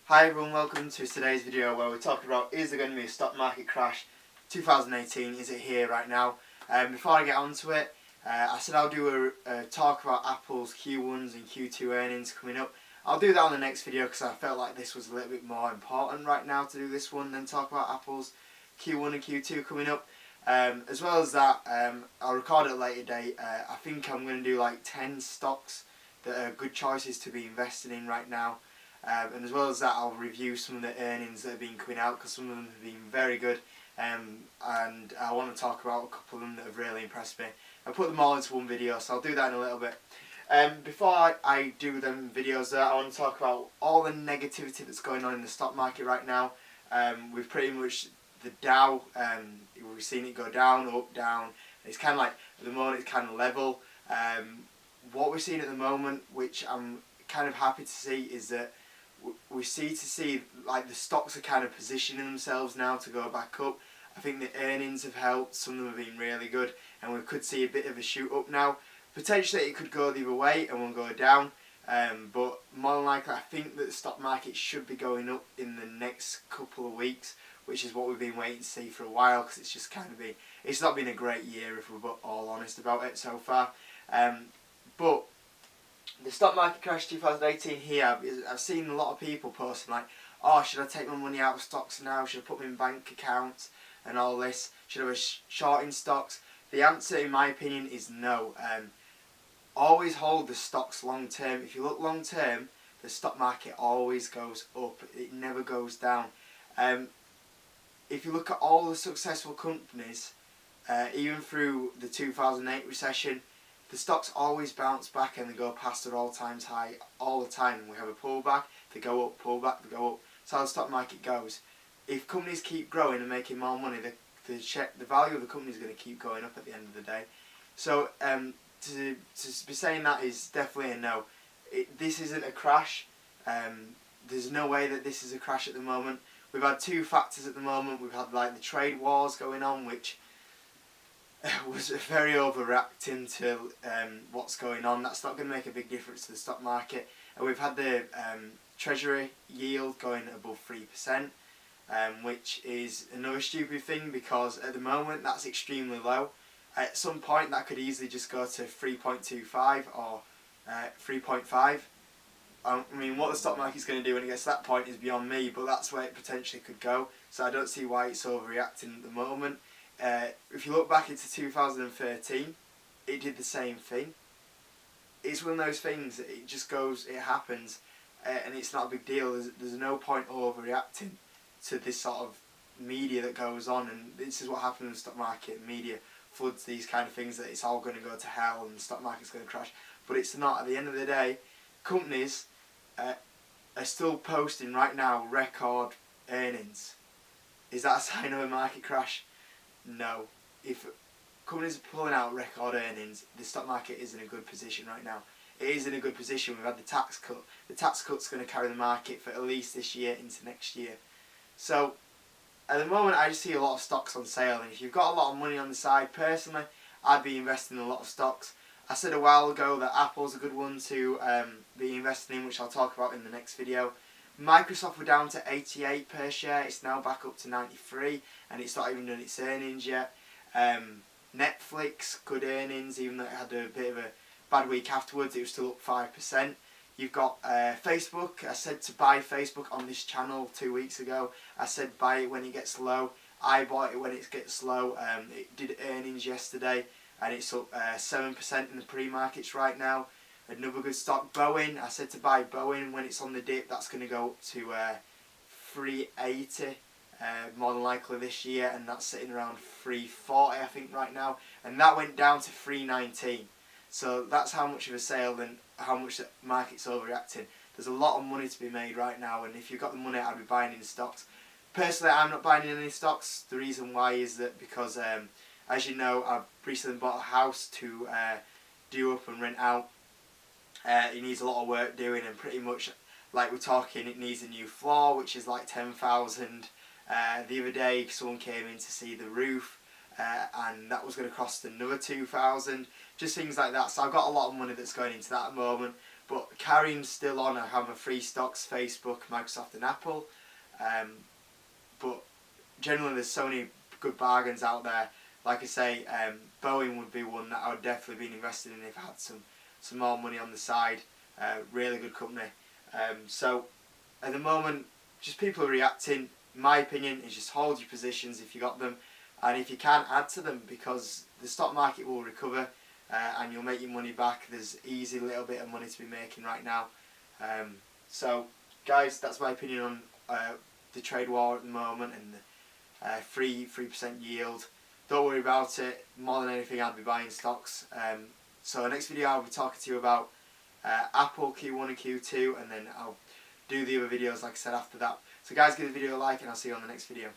Hi everyone, welcome to today's video where we're talking about is there going to be a stock market crash 2018, is it here right now? Before I get onto it, I said I'll do a talk about Apple's Q1s and Q2 earnings coming up. I'll do that on the next video because I felt like this was a little bit more important right now to do this one than talk about Apple's Q1 and Q2 coming up. As well as that, I'll record at a later date. I think I'm going to do like 10 stocks that are good choices to be invested in right now. And as well as that, I'll review some of the earnings that have been coming out because some of them have been very good, and I want to talk about a couple of them that have really impressed me. I put them all into one video, so I'll do that in a little bit. Before I do them videos, I want to talk about all the negativity that's going on in the stock market right now. We've pretty much, the Dow, we've seen it go down, up, down. It's kind of like, at the moment it's kind of level. What we're seeing at the moment, which I'm kind of happy to see, is that we see like the stocks are kind of positioning themselves now to go back up. I think the earnings have helped, some of them have been really good, and we could see a bit of a shoot up now. Potentially it could go the other way and we'll go down, but more than likely I think that the stock market should be going up in the next couple of weeks, which is what we've been waiting to see for a while, because it's just kind of been, it's not been a great year if we're all honest about it so far. But the stock market crash 2018 here, I've seen a lot of people posting like, oh, should I take my money out of stocks now? Should I put them in bank accounts and all this? Should I be shorting stocks? The answer, in my opinion, is no. Always hold the stocks long term. If you look long term, the stock market always goes up. It never goes down. If you look at all the successful companies, even through the 2008 recession, the stocks always bounce back and they go past their all-time high all the time. We have a pullback, they go up, pullback, they go up. That's how the stock market goes. If companies keep growing and making more money, the value of the company is going to keep going up at the end of the day. So to be saying that is definitely a no. This isn't a crash. There's no way that this is a crash at the moment. We've had two factors at the moment. We've had like the trade wars going on, which was very overreacting to what's going on. That's not going to make a big difference to the stock market. And we've had the Treasury yield going above 3%, which is another stupid thing because at the moment that's extremely low. At some point that could easily just go to 3.25 or 3.5. I mean, what the stock market's going to do when it gets to that point is beyond me, but that's where it potentially could go. So I don't see why it's overreacting at the moment. If you look back into 2013, it did the same thing. It's one of those things that it just goes, it happens, and it's not a big deal. There's no point overreacting to this sort of media that goes on, and this is what happens in the stock market. Media floods these kind of things that it's all going to go to hell and the stock market's going to crash. But it's not. At the end of the day, companies are still posting right now record earnings. Is that a sign of a market crash? No. If companies are pulling out record earnings, the stock market is in a good position right now. It is in a good position. We've had the tax cut. The tax cut's going to carry the market for at least this year into next year. So, at the moment, I just see a lot of stocks on sale. And if you've got a lot of money on the side, personally, I'd be investing in a lot of stocks. I said a while ago that Apple's a good one to be investing in, which I'll talk about in the next video. Microsoft were down to 88 per share. It's now back up to 93, and it's not even done its earnings yet. Netflix, good earnings, even though it had a bit of a bad week afterwards. It was still up 5%. You've got Facebook. I said to buy Facebook on this channel 2 weeks ago. I said buy it when it gets low. I bought it when it gets low. It did earnings yesterday, and it's up 7% in the pre-markets right now. Another good stock, Boeing. I said to buy Boeing when it's on the dip. That's going to go up to 380 more than likely this year, and that's sitting around 340 I think right now. And that went down to 319. So that's how much of a sale and how much the market's overreacting. There's a lot of money to be made right now, and if you've got the money, I'd be buying in stocks. Personally, I'm not buying in any stocks. The reason why is that because, as you know, I've recently bought a house to do up and rent out. It needs a lot of work doing, and pretty much like we're talking, it needs a new floor, which is like 10,000. The other day someone came in to see the roof, and that was going to cost another 2,000. Just things like that. So I've got a lot of money that's going into that at the moment. But carrying's still on. I have my free stocks, Facebook, Microsoft and Apple. But generally there's so many good bargains out there. Like I say, Boeing would be one that I would definitely be invested in if I had some more money on the side. Really good company. So at the moment, just people are reacting. My opinion is just hold your positions if you got them, and if you can, add to them, because the stock market will recover and you'll make your money back. There's easy little bit of money to be making right now. So guys, that's my opinion on the trade war at the moment and the 3% yield. Don't worry about it. More than anything, I'd be buying stocks. So next video I'll be talking to you about Apple Q1 and Q2, and then I'll do the other videos like I said after that. So guys, give the video a like and I'll see you on the next video.